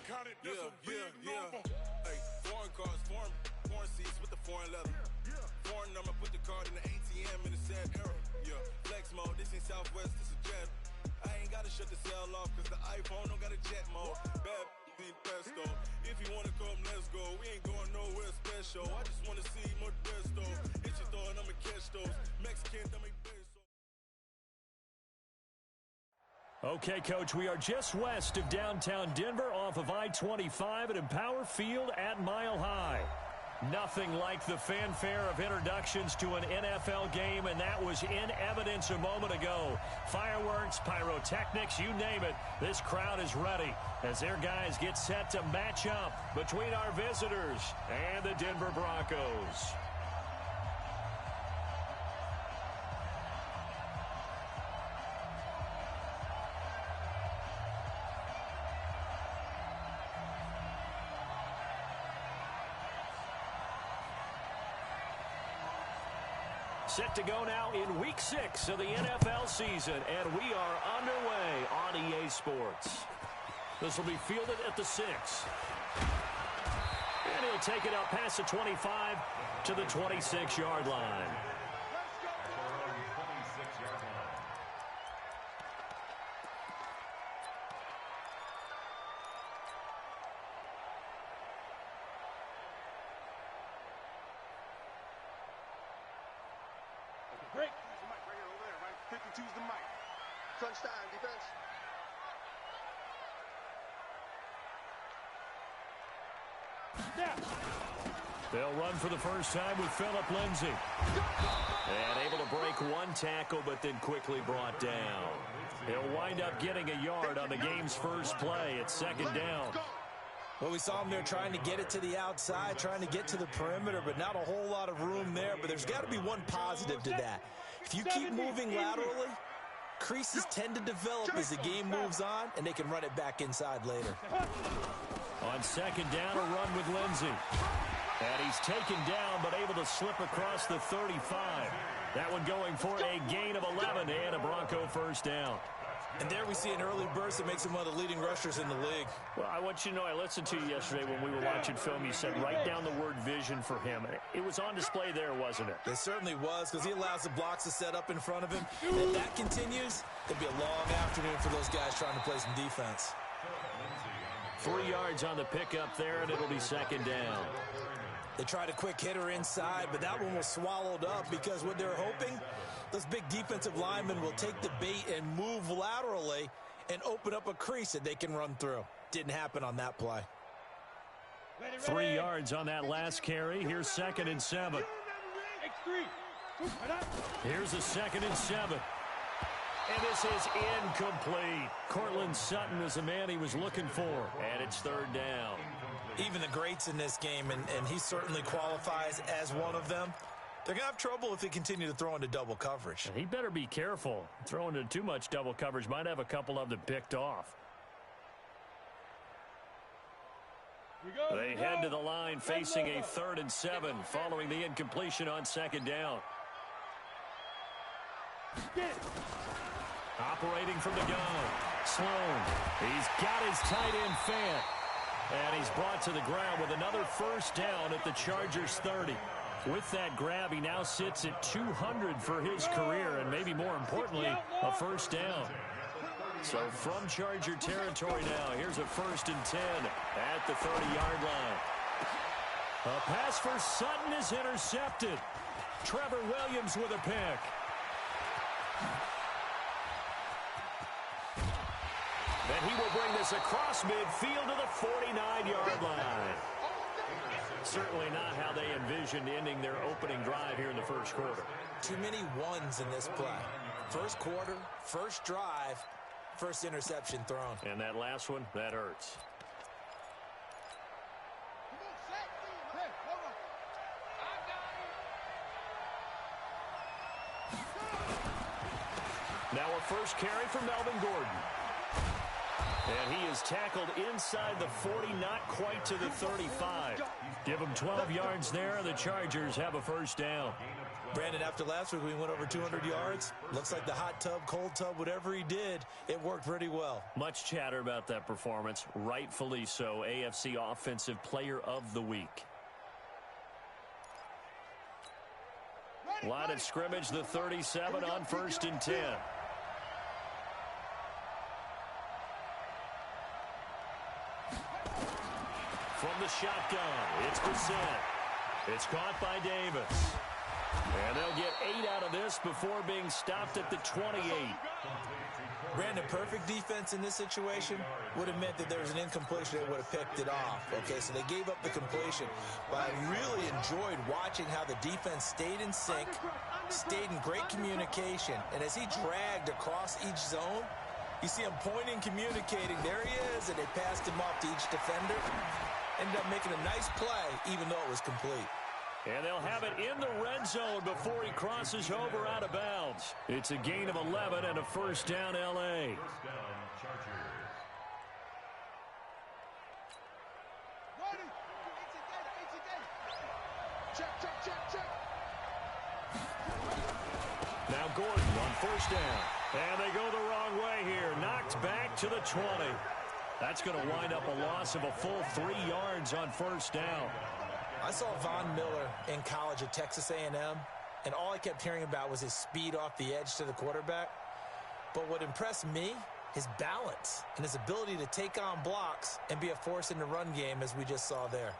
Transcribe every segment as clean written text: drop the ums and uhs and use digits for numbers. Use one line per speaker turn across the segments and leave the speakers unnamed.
Hey, foreign cars, foreign seats with the foreign leather. Foreign number, put the card in the ATM in the sad era. Yeah, flex mode, this ain't Southwest, this a jet. I ain't gotta shut the cell off, cause the iPhone don't got a jet mode. Bad need pesto. If you wanna come, let's go. We ain't going nowhere special. I just wanna see more Desto. Hit your throw and I'ma catch those. Mexican, that make peso.
Okay, Coach, we are just west of downtown Denver off of I-25 at Empower Field at Mile High. Nothing like the fanfare of introductions to an NFL game, and that was in evidence a moment ago. Fireworks, pyrotechnics, you name it, this crowd is ready as their guys get set to match up between our visitors and the Denver Broncos. Set to go now in Week 6 of the NFL season, and we are underway on EA Sports. This will be fielded at the 6. And he'll take it up past the 25 to the 26-yard line.
Break. Use the mic right here, over there, right? 52's the mic. Crunch time, defense.
Yeah. They'll run for the first time with Phillip Lindsay. And able to break one tackle, but then quickly brought down. He'll wind up getting a yard on the game's first play. It's second down.
Well, we saw him there trying to get it to the outside, trying to get to the perimeter, but not a whole lot of room there. But there's got to be one positive to that. If you keep moving laterally, creases tend to develop as the game moves on, and they can run it back inside later.
On second down, a run with Lindsay. And he's taken down, but able to slip across the 35. That one going for a gain of 11 and a Bronco first down.
And there we see an early burst that makes him one of the leading rushers in the league.
Well, I want you to know, I listened to you yesterday when we were watching film. You said write down the word vision for him. It was on display there, wasn't it?
It certainly was, because he allows the blocks to set up in front of him. And if that continues, it'll be a long afternoon for those guys trying to play some defense.
3 yards on the pickup there, and it'll be second down.
They tried a quick hitter inside, but that one was swallowed up because what they're hoping, those big defensive linemen will take the bait and move laterally and open up a crease that they can run through. Didn't happen on that play.
3 yards on that last carry. Here's second and 7. Here's a second and 7. And this is incomplete. Cortland Sutton is the man he was looking for. And it's third down.
Even the greats in this game, and he certainly qualifies as one of them, they're going to have trouble if they continue to throw into double coverage.
He better be careful. Throwing into too much double coverage might have a couple of them picked off. They head to the line facing a 3rd and 7 following the incompletion on second down. Operating from the gun, Sloan. He's got his tight end Fant. And he's brought to the ground with another first down at the Chargers' 30. With that grab, he now sits at 200 for his career, and maybe more importantly, a first down. So from Charger territory now, here's a 1st and 10 at the 30-yard line. A pass for Sutton is intercepted. Trevor Williams with a pick. And he will bring this across midfield to the 49-yard line. Certainly not how they envisioned ending their opening drive here in the first quarter.
Too many ones in this play. First quarter, first drive, first interception thrown.
And that last one, that hurts. Now a first carry for Melvin Gordon. And he is tackled inside the 40, not quite to the 35. Give him 12 yards there, and the Chargers have a first down.
Brandon, after last week, we went over 200 yards. Looks like the hot tub, cold tub, whatever he did, it worked pretty well.
Much chatter about that performance. Rightfully so. AFC Offensive Player of the Week. Line of scrimmage, the 37 on 1st and 10. From the shotgun, it's Brissett. It's caught by Davis. And they'll get 8 out of this before being stopped at the 28.
Brandon, perfect defense in this situation would have meant that there was an incompletion. They would have picked it off. Okay, so they gave up the completion. But I really enjoyed watching how the defense stayed in sync, stayed in great communication. And as he dragged across each zone, you see him pointing, communicating. There he is, and they passed him off to each defender. Ended up making a nice play, even though it was complete.
And they'll have it in the red zone before he crosses over out of bounds. It's a gain of 11 and a first down, L.A.
First down, Chargers. Check.
Now Gordon on first down. And they go the wrong way here. Knocked back to the 20. That's going to wind up a loss of a full 3 yards on first down.
I saw Von Miller in college at Texas A&M, and all I kept hearing about was his speed off the edge to the quarterback. But what impressed me, his balance and his ability to take on blocks and be a force in the run game, as we just saw there.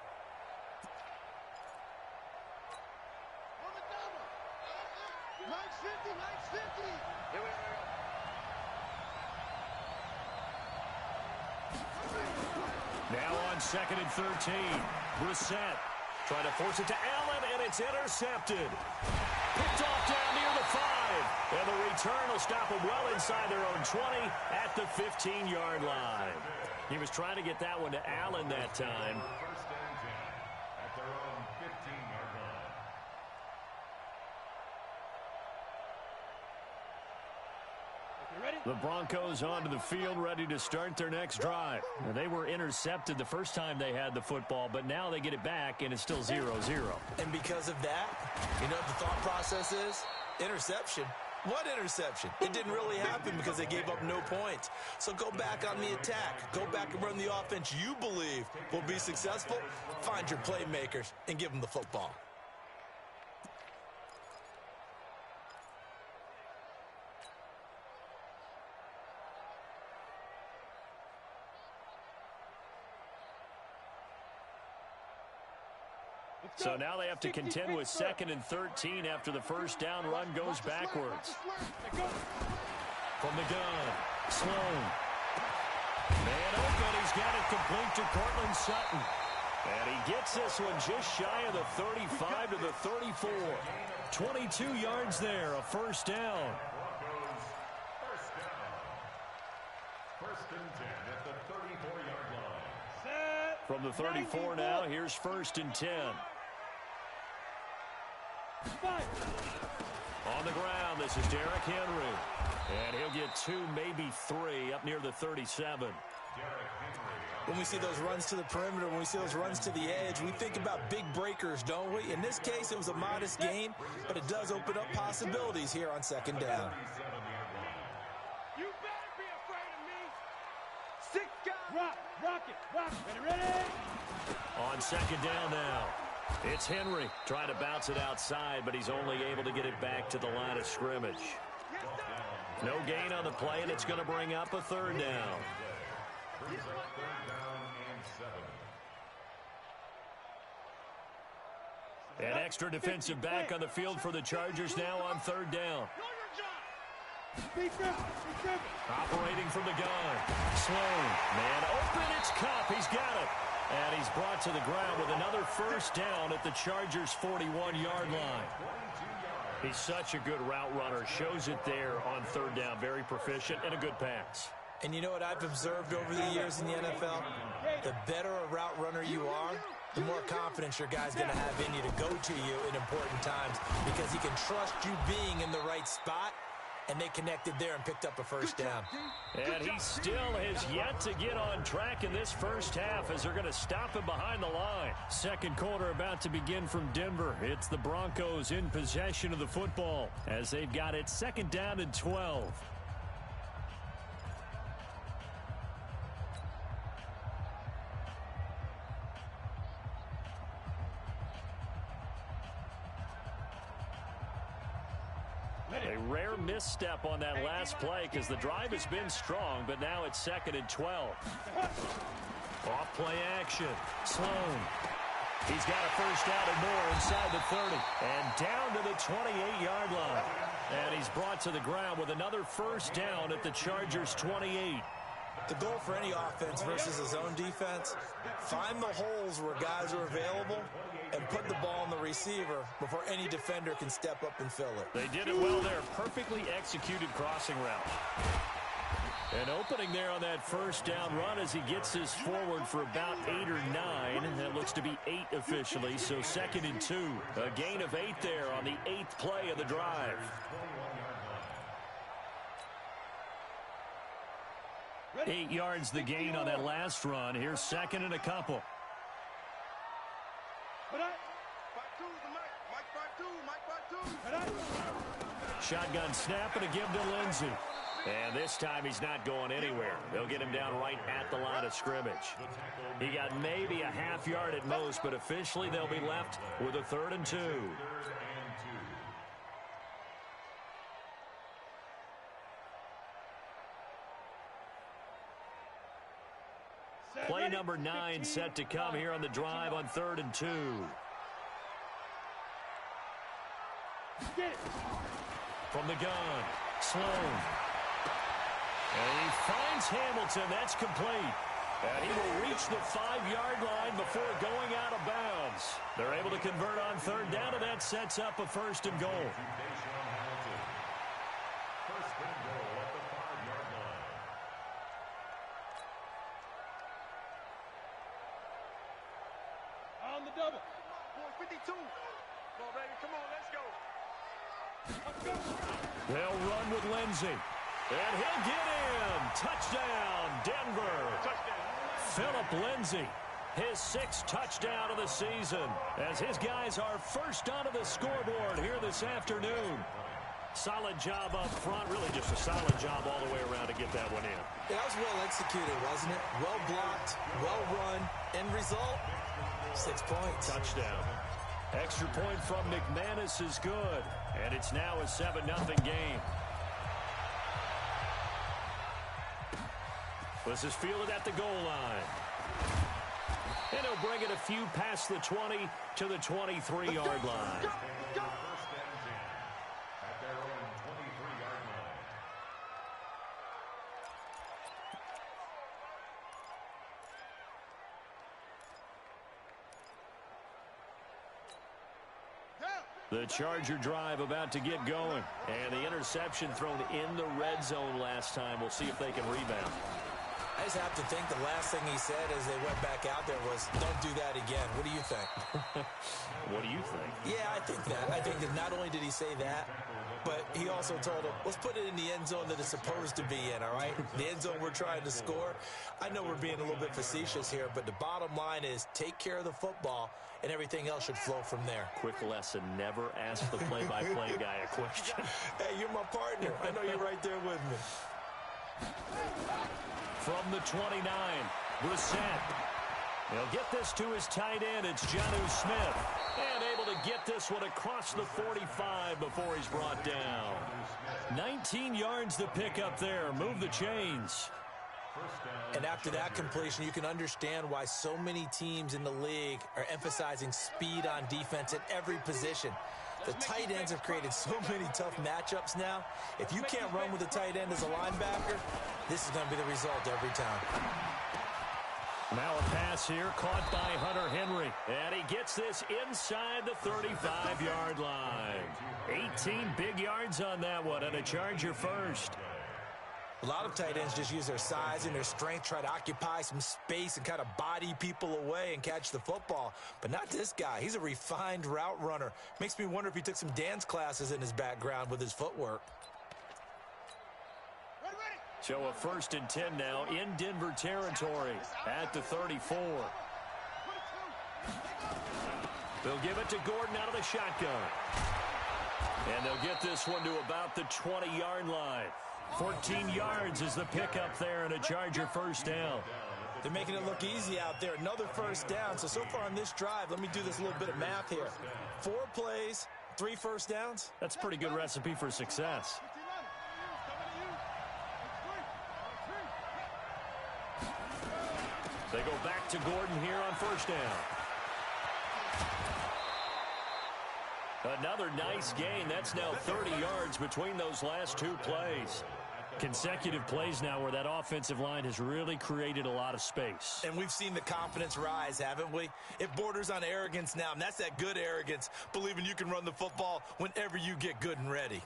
Nice 50. Here we are.
Now on 2nd and 13, Brissett trying to force it to Allen, and it's intercepted. Picked off down near the 5. And the return will stop them well inside their own 20 at the 15-yard line. He was trying to get that one to Allen that time.
First and 10 at their own 15-yard line.
The Broncos onto the field, ready to start their next drive. And they were intercepted the first time they had the football, but now they get it back, and it's still 0-0.
And because of that, you know what the thought process is? Interception. What interception? It didn't really happen because they gave up no points. So go back on the attack. Go back and run the offense you believe will be successful. Find your playmakers and give them the football.
So now they have to contend with 2nd and 13 after the first down run goes backwards. From the gun, Sloan. Man open, he's got it complete to Cortland Sutton. And he gets this one just shy of the 35 to the 34. 22 yards there, a first down.
First and 10 at the 34-yard line.
From the 34 now, here's 1st and 10. On the ground, this is Derrick Henry. And he'll get 2, maybe 3 up near the 37.
When we see those runs to the perimeter, when we see those runs to the edge, we think about big breakers, don't we? In this case, it was a modest gain, but it does open up possibilities here on 2nd down.
You better be afraid of me. 6 guys. Rock it. Ready?
On 2nd down now, it's Henry trying to bounce it outside, but he's only able to get it back to the line of scrimmage. No gain on the play, and it's going to bring up a 3rd down. An extra defensive back on the field for the Chargers now on 3rd down. Operating from the gun. Sloan. Man open, it's Cup. He's got it. And he's brought to the ground with another first down at the Chargers' 41-yard line. He's such a good route runner. Shows it there on 3rd down. Very proficient and a good pass.
And you know what I've observed over the years in the NFL? The better a route runner you are, the more confidence your guy's going to have in you to go to you in important times, because he can trust you being in the right spot and they connected there and picked up a first down.
And he still has yet to get on track in this first half as they're going to stop him behind the line. Second quarter about to begin from Denver. It's the Broncos in possession of the football as they've got it second down and 12. A rare misstep on that last play because the drive has been strong, but now it's second and 12. Off play action. Sloan. He's got a first down and more inside the 30. And down to the 28-yard line. And he's brought to the ground with another first down at the Chargers' 28.
The goal for any offense versus his own defense, find the holes where guys are available and put the ball in the receiver before any defender can step up and fill it.
They did it well there. Perfectly executed crossing route. An opening there on that first down run as he gets this forward for about 8 or 9. That looks to be 8 officially, so second and 2. A gain of 8 there on the 8th play of the drive. Eight yards the gain on that last run. Here's second and a couple. Shotgun snap and a give to Lindsey. And this time he's not going anywhere. They'll get him down right at the line of scrimmage. He got maybe a half yard at most, but officially they'll be left with a 3rd and 2. Play number 9 set to come here on the drive on 3rd and 2. From the gun, Sloan. And he finds Hamilton. That's complete. And he will reach the 5-yard line before going out of bounds. They're able to convert on 3rd down, and that sets up a 1st and goal.
On the double. 452. Come on, baby. Come on, let's go.
They'll run with Lindsey. And he'll get in. Touchdown, Denver.
Touchdown.
Phillip Lindsey, his 6th touchdown of the season, as his guys are first onto the scoreboard here this afternoon. Solid job up front, really just a solid job all the way around to get that one in.
That was well executed, wasn't it? Well blocked, well run. End result, 6 points.
Touchdown. Extra point from McManus is good, and it's now a 7-0 game. This is fielded at the goal line. And he'll bring it a few past the 20 to the 23-yard line. The Charger drive about to get going. And the interception thrown in the red zone last time. We'll see if they can rebound.
I just have to think the last thing he said as they went back out there was, don't do that again. What do you think?
What do you think?
Yeah, I think that. I think that not only did he say that, but he also told him, let's put it in the end zone that it's supposed to be in, all right? The end zone we're trying to score. I know we're being a little bit facetious here, but the bottom line is take care of the football, and everything else should flow from there.
Quick lesson, never ask the play-by-play guy a question.
Hey, you're my partner. I know you're right there with me.
From the 29, Brissett. He'll get this to his tight end. It's Jonnu Smith. And able to get this one across the 45 before he's brought down. 19 yards to pick up there. Move the chains.
And after that completion, you can understand why so many teams in the league are emphasizing speed on defense at every position. The tight ends have created so many tough matchups now. If you can't run with a tight end as a linebacker, this is going to be the result every time.
Now a pass here caught by Hunter Henry. And he gets this inside the 35-yard line. 18 big yards on that one, and a Charger first.
A lot of tight ends just use their size and their strength, try to occupy some space and kind of body people away and catch the football. But not this guy. He's a refined route runner. Makes me wonder if he took some dance classes in his background with his footwork.
So a 1st and 10 now in Denver territory at the 34. They'll give it to Gordon out of the shotgun. And they'll get this one to about the 20-yard line. 14 yards is the pickup there and a Charger first down.
They're making it look easy out there. Another first down. So far on this drive, let me do this little bit of math here. 4 plays, 3 first downs.
That's a pretty good recipe for success. They go back to Gordon here on first down. Another nice gain. That's now 30 yards between those last 2 plays. Consecutive plays now where that offensive line has really created a lot of space.
And we've seen the confidence rise, haven't we? It borders on arrogance now, and that's that good arrogance, believing you can run the football whenever you get good and ready.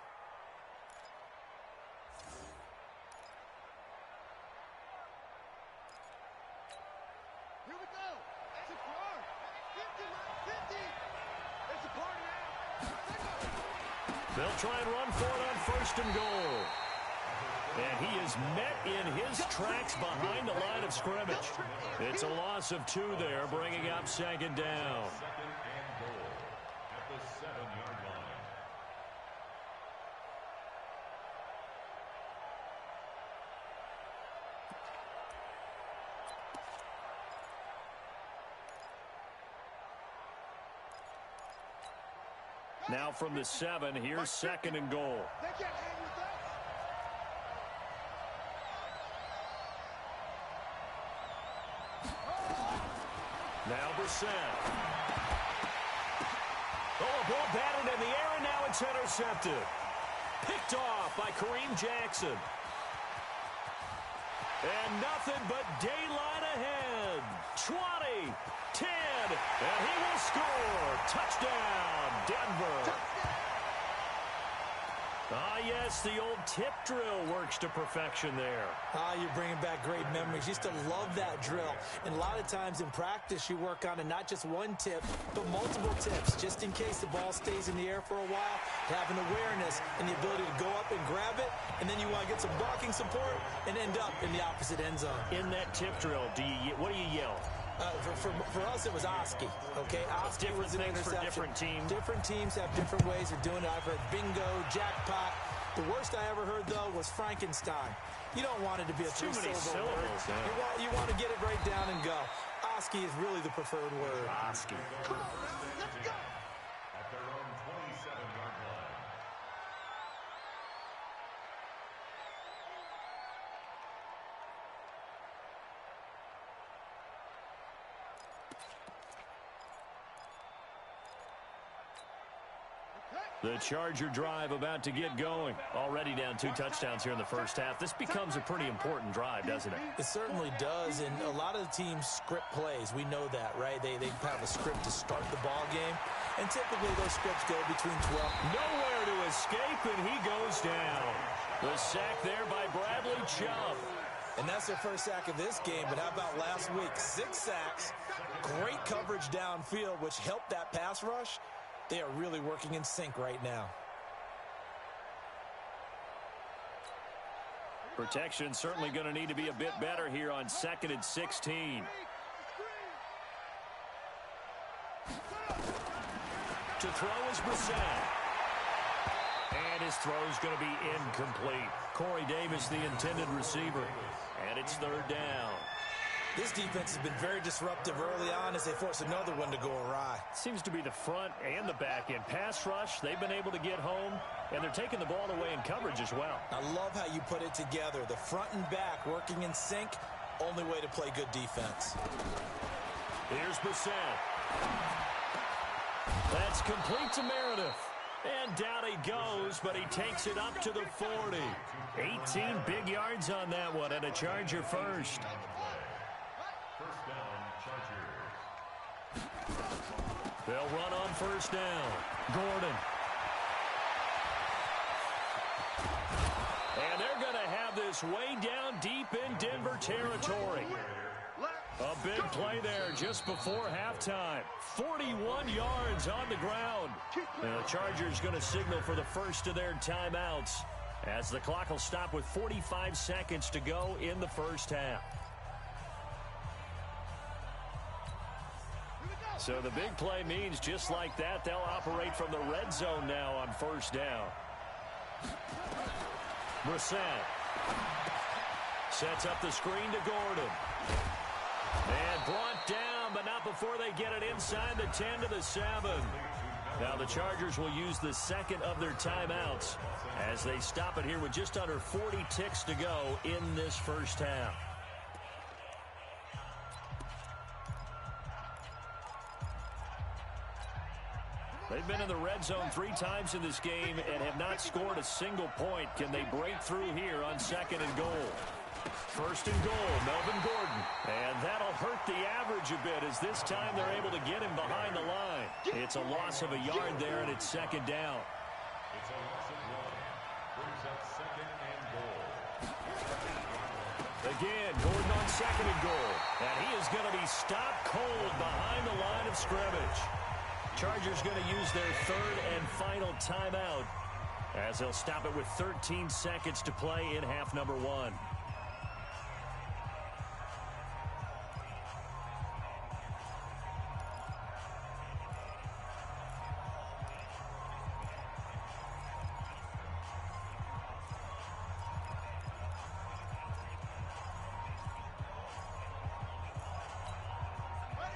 Here we go. That's a car. 50. That's a car now.
They'll try and run for it on 1st and goal. And he is met in his tracks behind the line of scrimmage. It's a loss of 2 there, bringing up 2nd down. Now from the 7, here's 2nd and goal.
They can't hang with us.
Now Brissett. Oh, a ball batted in the air, and now it's intercepted. Picked off by Kareem Jackson. And nothing but daylight ahead. 20, 10, and he will score. Touchdown, Denver. Ah, yes, the old tip drill works to perfection there.
Ah, you're bringing back great memories. Used to love that drill. And a lot of times in practice, you work on it, not just one tip, but multiple tips, just in case the ball stays in the air for a while. Having awareness and the ability to go up and grab it, and then you want to get some blocking support and end up in the opposite end zone.
In that tip drill, what do you yell?
For us, it was Oski, okay? Oski
different
was an
things for
interception.
different teams.
Different teams have different ways of doing it. I've heard bingo, jackpot. The worst I ever heard, though, was Frankenstein. You don't want it to be a
too many
three-syllable word.
syllables. Yeah.
You want to get it right down and go. Oski is really the preferred word.
Oski.
Let's go.
At their own 27-yard line.
The Charger drive about to get going. Already down 2 touchdowns here in the first half. This becomes a pretty important drive, doesn't it?
It certainly does, and a lot of the teams script plays. We know that, right? They have a script to start the ball game, and typically those scripts go between 12.
Nowhere to escape, and he goes down. The sack there by Bradley Chubb.
And that's their first sack of this game, but how about last week? 6 sacks, great coverage downfield, which helped that pass rush. They are really working in sync right now.
Protection certainly going to need to be a bit better here on 2nd and 16. To throw is Brissett. And his throw is going to be incomplete. Corey Davis, the intended receiver. And it's 3rd down.
This defense has been very disruptive early on as they force another one to go awry.
Seems to be the front and the back end. Pass rush, they've been able to get home, and they're taking the ball away in coverage as well.
I love how you put it together. The front and back working in sync, only way to play good defense.
Here's Brissett. That's complete to Meredith. And down he goes, but he takes it up to the 40. 18 big yards on that one, and a Charger first.
First down, Chargers.
They'll run on first down. Gordon. And they're going to have this way down deep in Denver territory. A big play there just before halftime. 41 yards on the ground. And the Chargers going to signal for the first of their timeouts. as the clock will stop with 45 seconds to go in the first half. So the big play means just like that, they'll operate from the red zone now on first down. Brissett sets up the screen to Gordon. And brought down, but not before they get it inside the 10 to the 7. Now the Chargers will use the second of their timeouts as they stop it here with just under 40 ticks to go in this first half. They've been in the red zone 3 times in this game and have not scored a single point. Can they break through here on second and goal? First and goal, Melvin Gordon. And that'll hurt the average a bit as this time they're able to get him behind the line. It's a loss of a yard there, and it's second down.
It's a loss of 1. Brings up second and goal.
Again, Gordon on second and goal. And he is going to be stopped cold behind the line of scrimmage. Chargers going to use their third and final timeout as they'll stop it with 13 seconds to play in half number 1.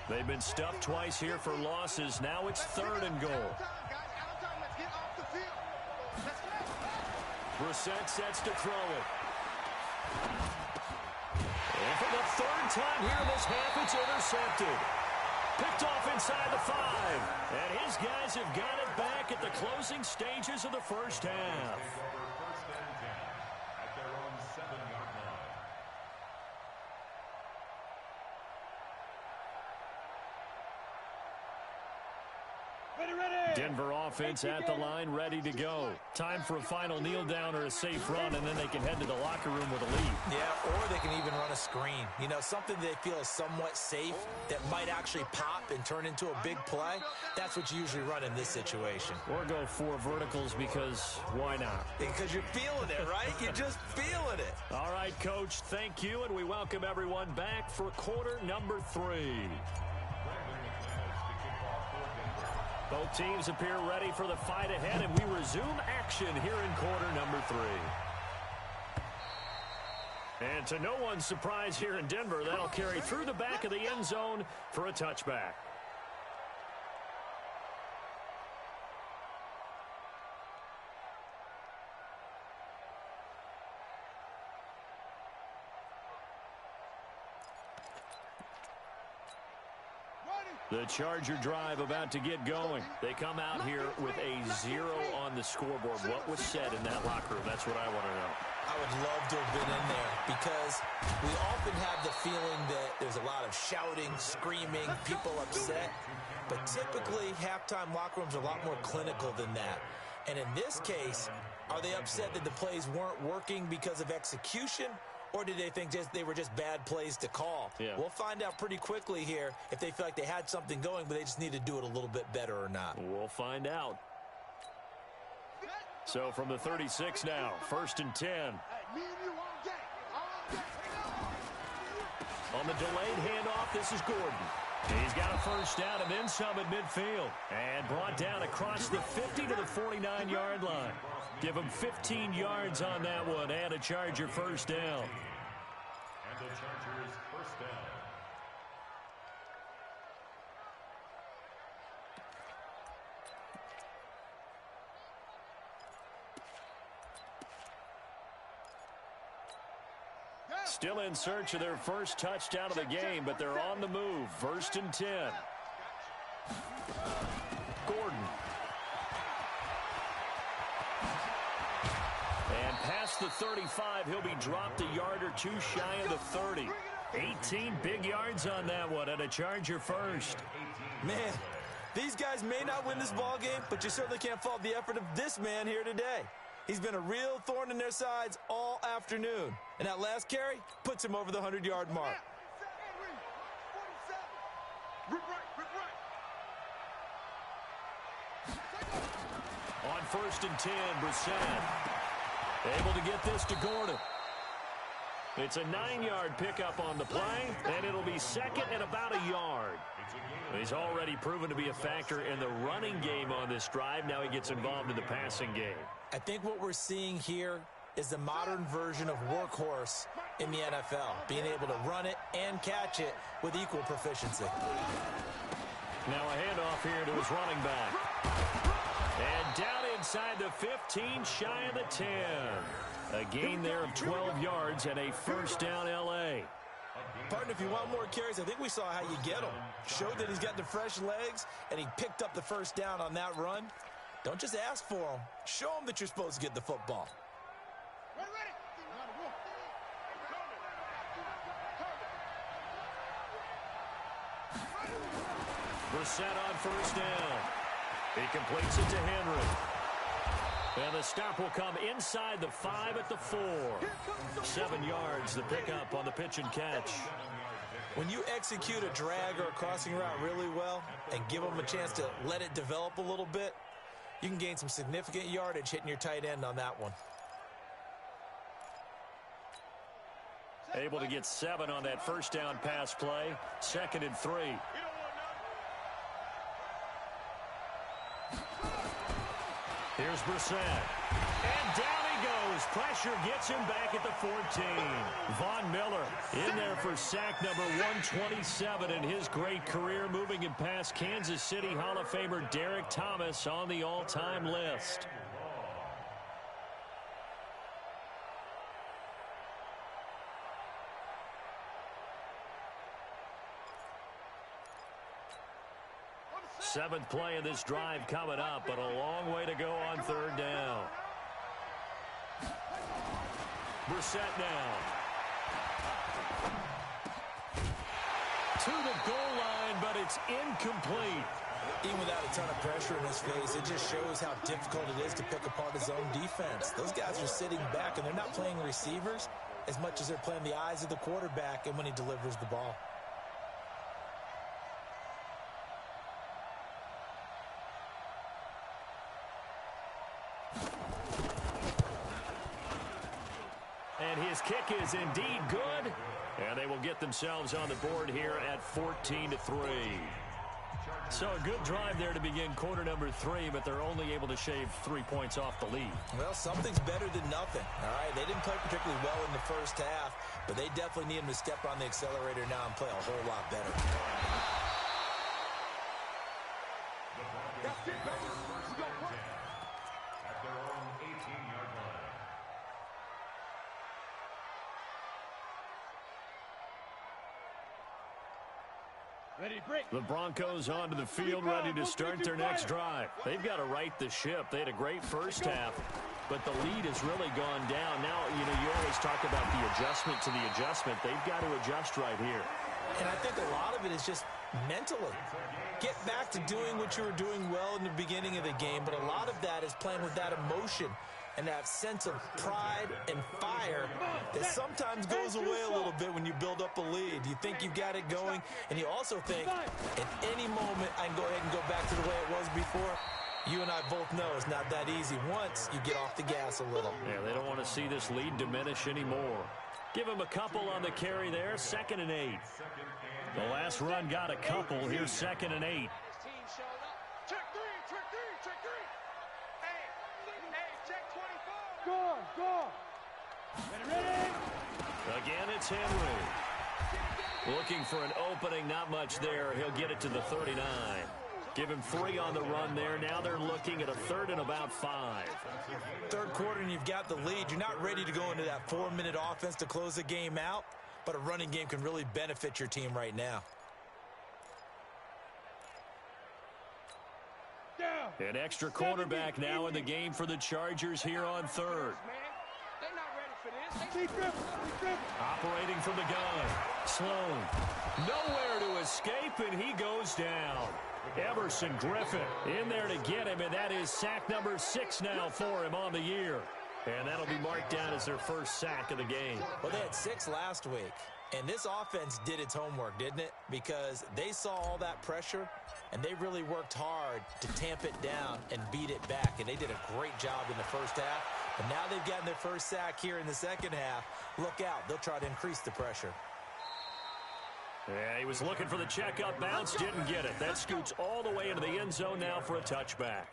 They've been stuffed twice here for losses. Now it's third and goal. Brissett sets to throw it. And for the third time here in this half, it's intercepted. Picked off inside the 5. And his guys have got it back at the closing stages of the first half.
First and 10 at their own 7-yard line.
Denver offense at the line, ready to go. Time for a final kneel down or a safe run, and then they can head to the locker room with a lead.
Yeah, or they can even run a screen. You know, something they feel is somewhat safe that might actually pop and turn into a big play. That's what you usually run in this situation.
Or go 4 verticals because why not?
Because you're feeling it, right? You're just feeling it.
All right, Coach, thank you, and we welcome everyone back for quarter number 3. Both teams appear ready for the fight ahead, and we resume action here in quarter number 3. And to no one's surprise here in Denver, that'll carry through the back of the end zone for a touchback. The Charger drive about to get going. They come out here with a 0 on the scoreboard. What was said in that locker room? That's what I want to know.
I would love to have been in there because we often have the feeling that there's a lot of shouting, screaming, people upset. But typically, halftime locker rooms are a lot more clinical than that. And in this case, are they upset that the plays weren't working because of execution? Or did they think they were just bad plays to call?
Yeah.
We'll find out pretty quickly here if they feel like they had something going, but they just need to do it a little bit better or not.
We'll find out. So from the 36 now, first and 10. On the delayed handoff, this is Gordon. He's got a first down and then some at midfield. And brought down across the 50 to the 49-yard line. Give him 15 yards on that one and a Charger first down.
And the Chargers first down.
Still in search of their first touchdown of the game, but they're on the move. First and 10. Gordon. And past the 35, he'll be dropped a yard or two shy of the 30. 18 big yards on that one, and a Charger first.
Man, these guys may not win this ball game, but you certainly can't fault the effort of this man here today. He's been a real thorn in their sides all afternoon. And that last carry puts him over the 100-yard mark.
On first and 10, Brissett. Able to get this to Gordon. It's a 9-yard pickup on the play, and it'll be second and about a yard. He's already proven to be a factor in the running game on this drive. Now he gets involved in the passing game.
I think what we're seeing here is the modern version of workhorse in the NFL, being able to run it and catch it with equal proficiency.
Now a handoff here to his running back. And down inside the 15, shy of the 10. A gain there of 12 yards and a first down L.A.
Partner, if you want more carries, I think we saw how you get them. Showed that he's got the fresh legs, and he picked up the first down on that run. Don't just ask for him. Show him that you're supposed to get the football.
Brissett on first down. He completes it to Henry. And the stop will come inside the 5 at the 4. 7 yards, the pickup on the pitch and catch.
When you execute a drag or a crossing route really well and give them a chance to let it develop a little bit, you can gain some significant yardage hitting your tight end on that one.
Able to get 7 on that first down pass play. 2nd and 3. Here's Brissett. And down he goes. Pressure gets him back at the 14. Von Miller in there for sack number 127 in his great career, moving him past Kansas City Hall of Famer Derek Thomas on the all-time list. Seventh play of this drive coming up, but a long way to go on third down. Brissett now. To the goal line, but it's incomplete.
Even without a ton of pressure in his face, it just shows how difficult it is to pick apart his own defense. Those guys are sitting back, and they're not playing receivers as much as they're playing the eyes of the quarterback and when he delivers the ball.
And his kick is indeed good. And they will get themselves on the board here at 14-3. So a good drive there to begin quarter number 3, but they're only able to shave 3 points off the lead.
Well, something's better than nothing. All right, they didn't play particularly well in the first half, but they definitely need him to step on the accelerator now and play a whole lot better.
That's it, baby. We got work.
At their own 18-yard line.
Ready to break.
The Broncos onto the field, ready to start their next drive. They've got to right the ship. They had a great first half, but the lead has really gone down. Now, you always talk about the adjustment to the adjustment. They've got to adjust right here.
And I think a lot of it is just mentally. Get back to doing what you were doing well in the beginning of the game, but a lot of that is playing with that emotion and that sense of pride and fire that sometimes goes away a little bit when you build up a lead. You think you've got it going, and you also think, at any moment, I can go ahead and go back to the way it was before. You and I both know it's not that easy once you get off the gas a little.
Yeah, they don't want to see this lead diminish anymore. Give him a couple on the carry there, 2nd and 8. The last run got a couple. Here's 2nd and 8.
Check three. Hey, check 24. Go. Ready.
Again, it's Henry. Looking for an opening, not much there. He'll get it to the 39. Give him 3 on the run there. Now they're looking at a 3rd and about 5.
Third quarter and you've got the lead. You're not ready to go into that 4-minute offense to close the game out, but a running game can really benefit your team right now.
An extra quarterback now in the game for the Chargers here on 3rd. Operating from the gun. Sloan. Nowhere to escape, and he goes down. Emerson Griffin in there to get him, and that is sack number 6 now for him on the year. And that'll be marked down as their first sack of the game.
Well, they had 6 last week, and this offense did its homework, didn't it? Because they saw all that pressure, and they really worked hard to tamp it down and beat it back. And they did a great job in the first half. And now they've gotten their first sack here in the second half. Look out. They'll try to increase the pressure.
Yeah, he was looking for the check-up bounce, didn't get it. That scoots all the way into the end zone now for a touchback.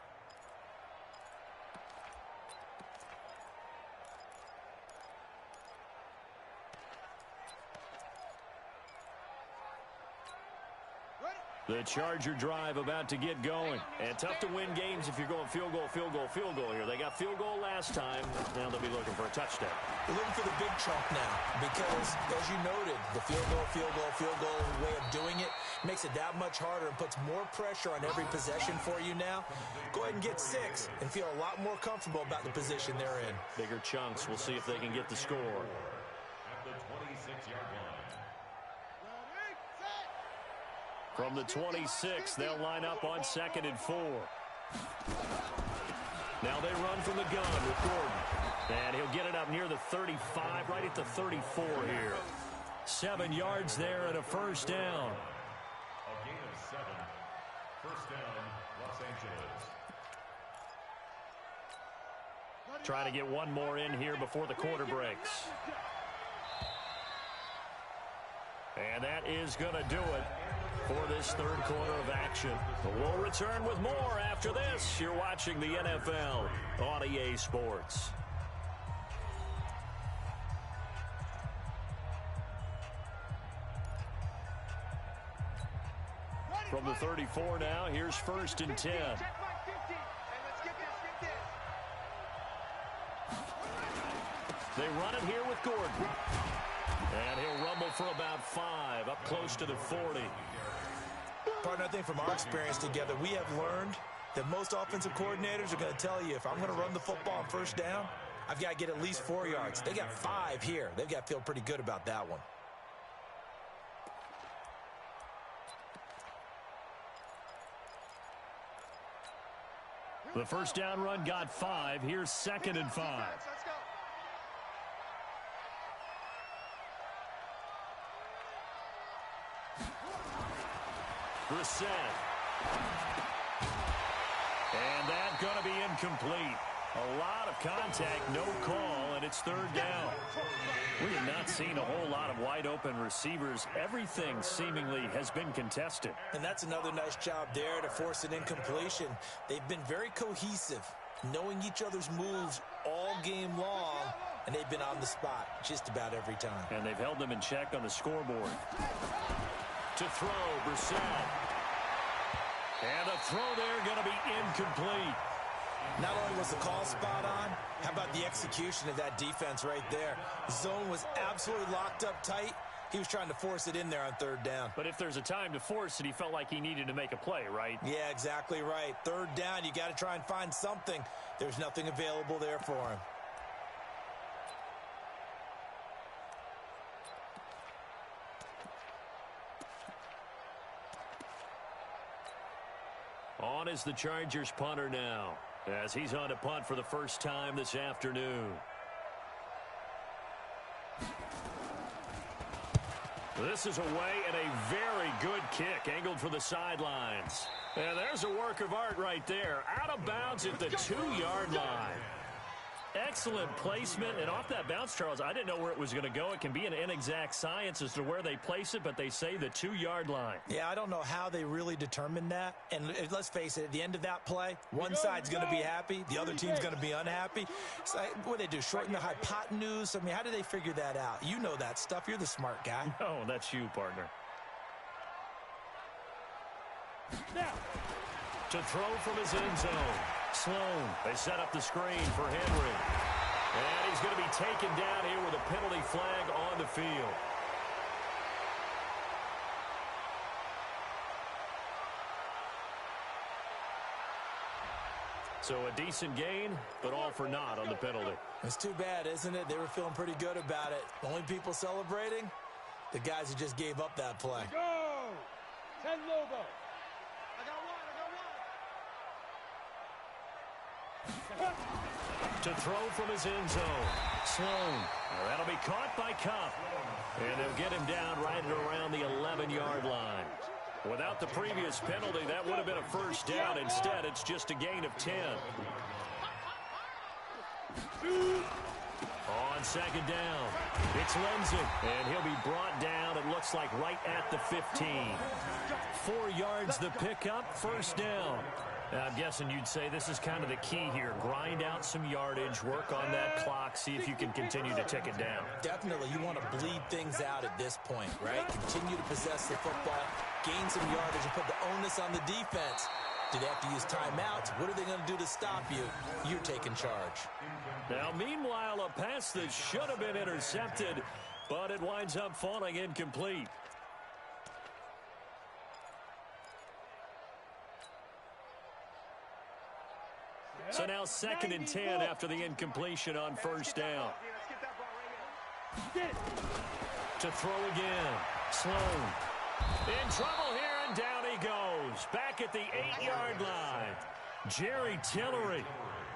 The Charger drive about to get going. And tough to win games if you're going field goal, field goal, field goal here. They got field goal last time. Now they'll be looking for a touchdown.
They're looking for the big chunk now because, as you noted, the field goal way of doing it makes it that much harder and puts more pressure on every possession for you now. Go ahead and get 6 and feel a lot more comfortable about the position they're in.
Bigger chunks. We'll see if they can get the score.
At the 26-yard line.
From the 26, they'll line up on 2nd and 4. Now they run from the gun with Gordon. And he'll get it up near the 35, right at the 34 here. 7 yards there and a first down.
A gain of 7. First down, Los Angeles.
Trying to get one more in here before the quarter breaks. And that is going to do it for this third quarter of action. We'll return with more after this. You're watching the NFL on EA Sports. From the 34 now, here's 1st and 10. They run it here with Gordon. And he'll rumble for about 5, up close to the 40.
Partner, I think from our experience together, we have learned that most offensive coordinators are going to tell you, if I'm going to run the football on first down, I've got to get at least 4 yards. They got 5 here. They've got to feel pretty good about that one.
The first down run got 5. Here's 2nd and 5. Brissett. And that's going to be incomplete. A lot of contact, no call, and it's 3rd down. We have not seen a whole lot of wide-open receivers. Everything seemingly has been contested.
And that's another nice job there to force an incompletion. They've been very cohesive, knowing each other's moves all game long, and they've been on the spot just about every time.
And they've held them in check on the scoreboard. To throw, Brissett. And the throw there going to be incomplete.
Not only was the call spot on, how about the execution of that defense right there? The zone was absolutely locked up tight. He was trying to force it in there on 3rd down.
But if there's a time to force it, he felt like he needed to make a play, right?
Yeah, exactly right. 3rd down, you got to try and find something. There's nothing available there for him.
On is the Chargers punter now, as he's on to punt for the first time this afternoon. This is away and a very good kick, angled for the sidelines. And there's a work of art right there, out of bounds at the 2-yard line. Excellent placement, and off that bounce, Charles, I didn't know where it was going to go. It can be an inexact science as to where they place it, but they say the 2-yard line.
Yeah, I don't know how they really determined that. And let's face it, at the end of that play, one side's going to be happy, the other team's going to be unhappy. It's like, what do they do, shorten the hypotenuse? I mean, how do they figure that out? You know that stuff. You're the smart guy.
No, that's you, partner.
Now.
To throw from his end zone. Sloan, they set up the screen for Henry. And he's going to be taken down here with a penalty flag on the field. So a decent gain, but all for naught on the penalty.
It's too bad, isn't it? They were feeling pretty good about it. The only people celebrating, the guys who just gave up that play.
Go! 10 Lobo.
To throw from his end zone. Sloan. That'll be caught by Cup. And they'll get him down right around the 11-yard line. Without the previous penalty, that would have been a first down. Instead, it's just a gain of 10. On second down, it's Lindsay, and he'll be brought down, it looks like right at the 15. 4 yards the pickup, first down. Now, I'm guessing you'd say this is kind of the key here. Grind out some yardage, work on that clock, see if you can continue to tick it down.
Definitely, you want to bleed things out at this point, right? Continue to possess the football, gain some yardage, and put the onus on the defense. Do they have to use timeouts? What are they going to do to stop you? You're taking charge.
Now, meanwhile, a pass that should have been intercepted, but it winds up falling incomplete. So now 2nd and 10 after the incompletion on first down. To throw again. Sloan in trouble here, and down he goes. Back at the 8-yard line. Jerry Tillery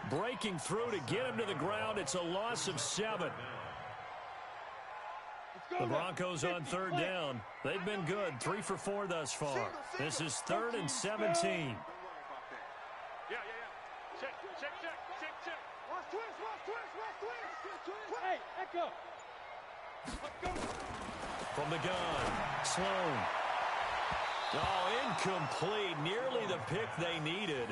breaking through to get him to the ground. It's a loss of 7. The Broncos on 3rd down. They've been good. 3 for 4 thus far. This is 3rd and 17.
Hey, echo.
From the gun, Sloan. Oh, incomplete. Nearly the pick they needed.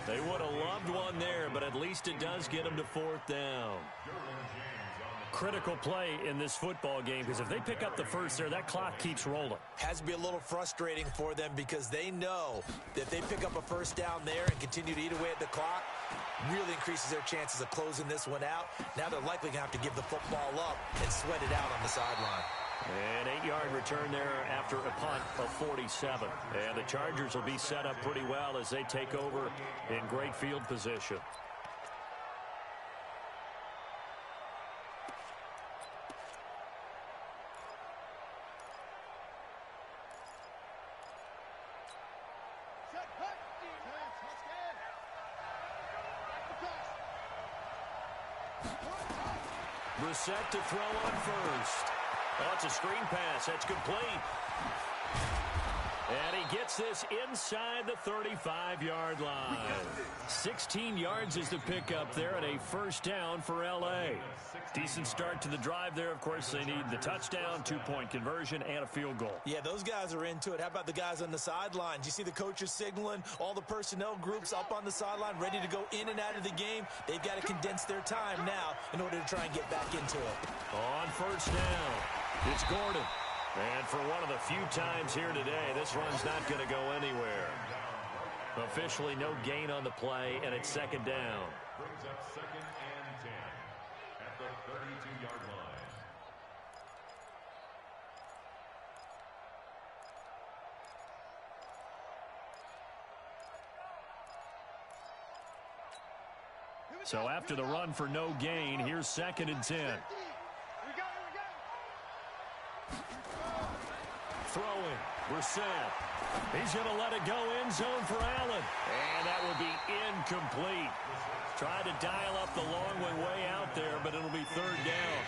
They would have loved one there, but at least it does get them to 4th down. Critical play in this football game, because if they pick up the first there, that clock keeps rolling.
Has to be a little frustrating for them because they know that if they pick up a first down there and continue to eat away at the clock, really increases their chances of closing this one out. Now they're likely going to have to give the football up and sweat it out on the sideline.
An 8-yard return there after a punt of 47. And the Chargers will be set up pretty well as they take over in great field position. Brissett to throw on first. Oh, it's a screen pass. That's complete. And he gets this inside the 35-yard line. 16 yards is the pickup there and a first down for L.A. Decent start to the drive there. Of course, they need the touchdown, 2-point conversion, and a field goal.
Yeah, those guys are into it. How about the guys on the sidelines? You see the coaches signaling, all the personnel groups up on the sideline, ready to go in and out of the game. They've got to condense their time now in order to try and get back into it.
On first down, it's Gordon. And for one of the few times here today, this run's not going to go anywhere. Officially no gain on the play, and it's 2nd down.
Brings up 2nd and 10 at the 32-yard line.
So after the run for no gain, here's 2nd and 10. Throwing, Brissett. He's going to let it go end zone for Allen. And that will be incomplete. Tried to dial up the long way out there, but it'll be 3rd down.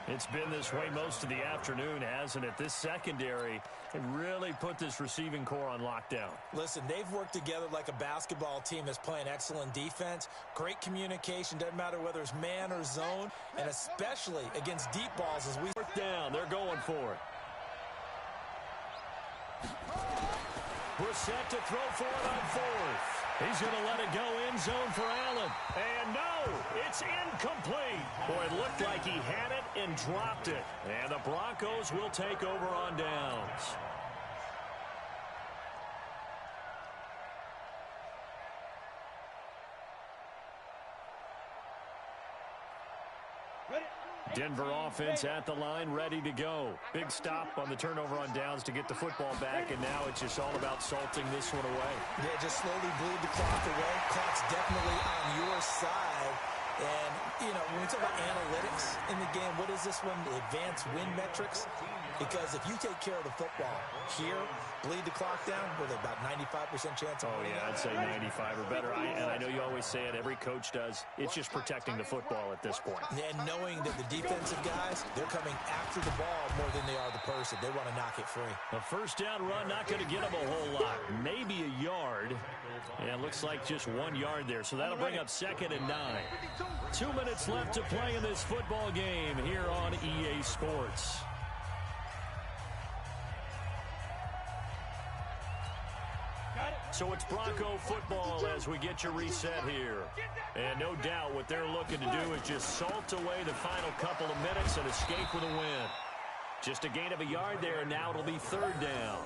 It's been this way most of the afternoon, hasn't it? This secondary can really put this receiving core on lockdown.
Listen, they've worked together like a basketball team that's playing excellent defense. Great communication, doesn't matter whether it's man or zone, and especially against deep balls as we...
4th down, they're going for it. Brissett to throw for it on 4th. He's going to let it go end zone for Allen. And no, it's incomplete. Boy, it looked like he had it and dropped it. And the Broncos will take over on downs. Denver offense at the line, ready to go. Big stop on the turnover on downs to get the football back, and now it's just all about salting this one away.
Yeah, just slowly bleed the clock away. Clock's definitely on your side. And, you know, when we talk about analytics in the game, what is this one? The advanced win metrics. Because if you take care of the football here, bleed the clock down with about 95% chance of winning.
Oh, yeah, I'd say 95 or better. And I know you always say it, every coach does. It's just protecting the football at this point.
And knowing that the defensive guys, they're coming after the ball more than they are the person. They want to knock it free.
A first down run, not going to get them a whole lot. Maybe a yard. And it looks like just 1 yard there. So that'll bring up 2nd and 9. 2 minutes left to play in this football game here on EA Sports. So it's Bronco football as we get you reset here. And no doubt what they're looking to do is just salt away the final couple of minutes and escape with a win. Just a gain of a yard there, and now it'll be 3rd down.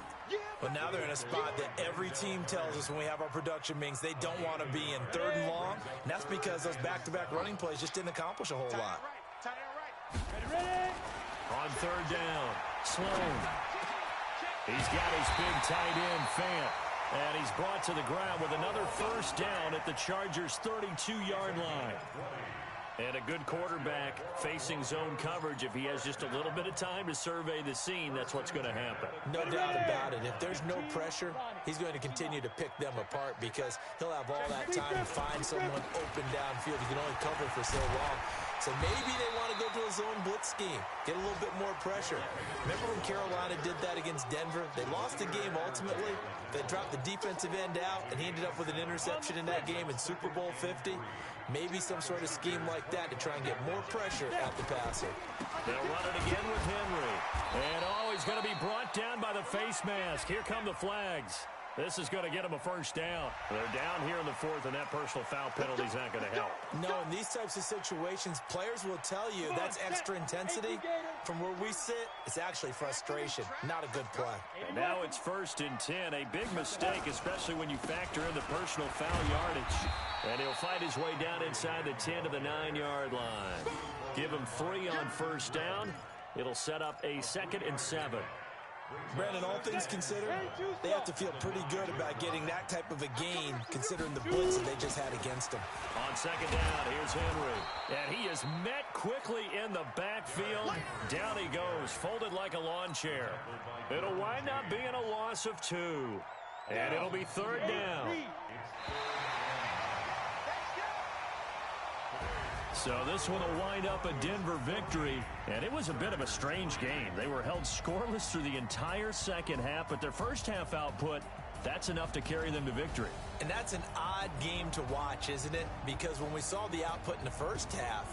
Well, now they're in a spot that every team tells us when we have our production meetings they don't want to be in, 3rd and long. And that's because those back-to-back running plays just didn't accomplish a whole lot.
On 3rd down, Sloan. He's got his big tight end, Fant. And he's brought to the ground with another first down at the Chargers' 32-yard line. And a good quarterback facing zone coverage. If he has just a little bit of time to survey the scene, that's what's going to happen.
No doubt about it. If there's no pressure, he's going to continue to pick them apart because he'll have all that time to find someone open downfield. He can only cover for so long. So maybe they want to go to a zone blitz scheme, get a little bit more pressure. Remember when Carolina did that against Denver? They lost the game ultimately. They dropped the defensive end out, and he ended up with an interception in that game in Super Bowl 50. Maybe some sort of scheme like that to try and get more pressure at the passer.
They'll run it again with Henry. And, he's going to be brought down by the face mask. Here come the flags. This is going to get them a first down. They're down here in the 4th, and that personal foul penalty is not going to help.
No, in these types of situations, players will tell you that's extra intensity. From where we sit, it's actually frustration, not a good play.
And now it's 1st and 10. A big mistake, especially when you factor in the personal foul yardage. And he'll fight his way down inside the 10 to the 9-yard line. Give him 3 on first down. It'll set up a 2nd and 7.
Brandon, all things considered, they have to feel pretty good about getting that type of a gain considering the blitz that they just had against them.
On 2nd down, here's Henry. And he is met quickly in the backfield. Down he goes, folded like a lawn chair. It'll wind up being a loss of 2. And it'll be 3rd down. So this one will wind up a Denver victory, and it was a bit of a strange game. They were held scoreless through the entire second half, but their first half output, that's enough to carry them to victory.
And that's an odd game to watch, isn't it? Because when we saw the output in the first half,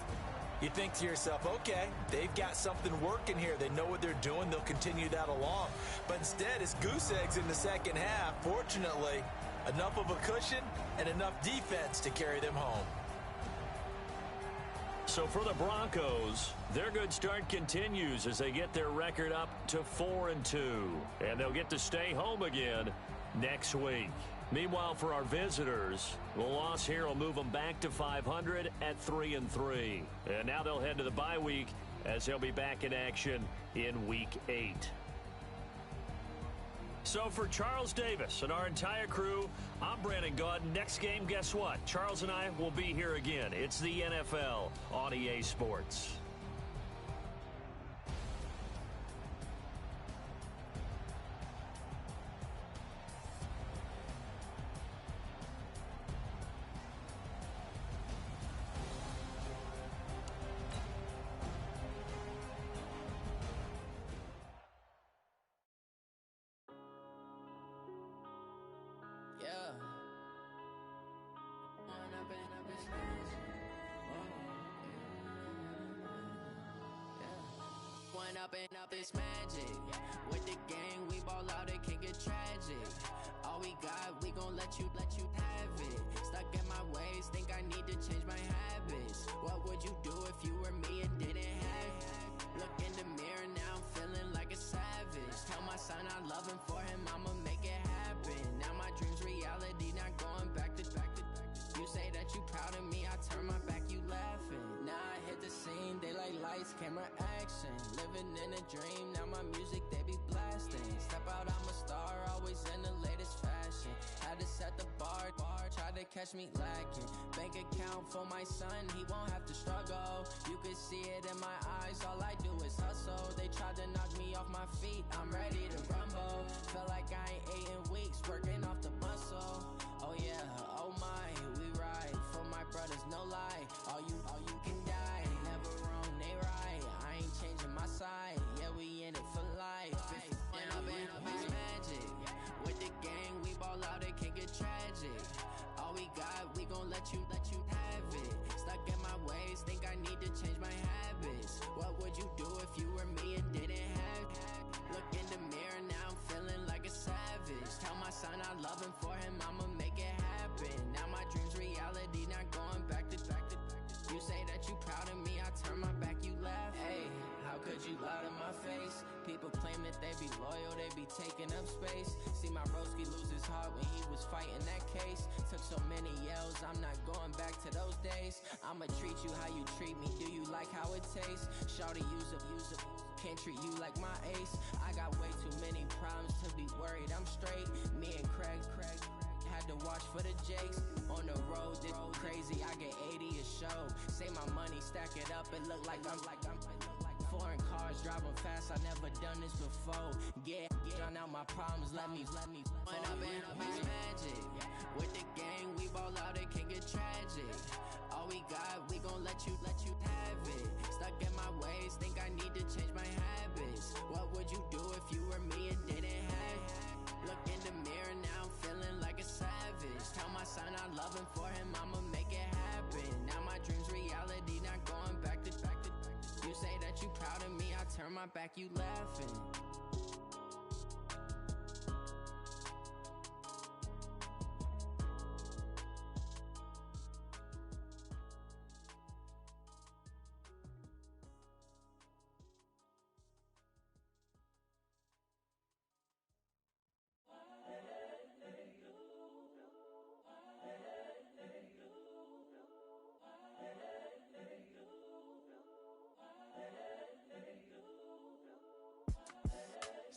you think to yourself, okay, they've got something working here. They know what they're doing. They'll continue that along. But instead, it's goose eggs in the second half. Fortunately, enough of a cushion and enough defense to carry them home.
So for the Broncos, their good start continues as they get their record up to 4-2. And they'll get to stay home again next week. Meanwhile, for our visitors, the loss here will move them back to 500 at 3-3. And now they'll head to the bye week as they'll be back in action in Week 8. So for Charles Davis and our entire crew, I'm Brandon Gaudin. Next game, guess what? Charles and I will be here again. It's the NFL on EA Sports.
Up this magic with the gang, we ball out, it can get tragic. All we got, we gon' let you have it. Stuck in my ways, think I need to change my habits. What would you do if you were me and didn't have it? Look in the mirror, now I'm feeling like a savage. Tell my son I love him, for him I'ma make it happen. Now my dreams reality, not going back to. You say that you proud of me, I turn my back, you laughing. Now I hit the scene, daylight lights, camera action. Living in a dream, now my music, they be blasting. Step out, I'm a star, always in the latest fashion. Had to set the bar, try to catch me lacking. Bank account for my son, he won't have to struggle. You can see it in my eyes, all I do is hustle. hustle. They tried to knock me off my feet, I'm ready to rumble. Feel like I ain't ate in weeks, working off the muscle. Oh yeah, oh my, we ride for my brothers, no lie. All you can die, never wrong, they right. I ain't changing my side, yeah, we in it for life. When up it's magic. With the gang, we ball out, it can get tragic. All we got, we gon' let you have it. Stuck in my ways, think I need to change my habits. What would you do if you were me and didn't have it? Look in the mirror, now I'm feeling like a savage. Tell my son I love him, for him I'ma make it happen. Now my dream's reality, not going back to. You say that you proud of me, I turn my back, you laugh. Hey, how could you lie to my face? People claim that they be loyal, they be taking up space. See my broski lose his heart when he was fighting that case. Took so many yells, I'm not going back to those days. I'ma treat you how you treat me, do you like how it tastes? Shawty, use up, can't treat you like my ace. I got way too many problems to be worried, I'm straight. Me and Craig had to watch for the Jakes. On the road, this crazy, I get 80 a show. Say my money, stack it up, it look like I'm foreign cars, driving fast, I never done this before. Yeah, drown out my problems, let me. When up it's magic. With the gang, we ball out, it can get tragic. All we got, we gon' let you have it. Stuck in my ways, think I need to change my habits. What would you do if you were me and didn't have it? Look in the mirror, now I'm feeling like a savage. Tell my son I love him, for him I'ma make it happen. Now my dream's reality, not going back to. You say that you proud of me, I turn my back, you laughing.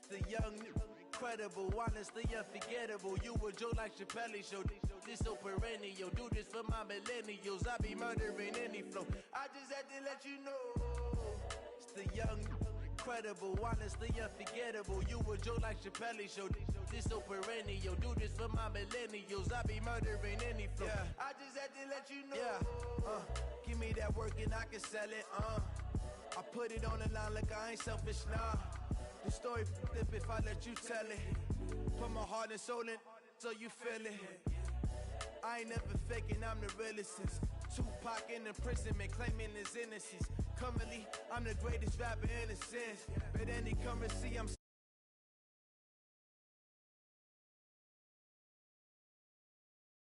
The young, incredible, honestly unforgettable. You a joke like Chappelle show. This so perennial. Do this for my millennials. I be murdering any flow. I just had to let you know. It's the young, incredible, honestly unforgettable. You a joke like Chappelle show. This so perennial. Do this for my millennials. I be murdering any flow. Yeah. I just had to let you know. Yeah. Give me that work and I can sell it. I put it on the line like I ain't selfish, nah. The story flip if I let you tell it. Put my heart and soul in so you feel it. I ain't never faking, I'm the realest since Tupac in imprisonment, claiming his innocence. Currently, I'm the greatest rapper in a sense. But any currency, I'm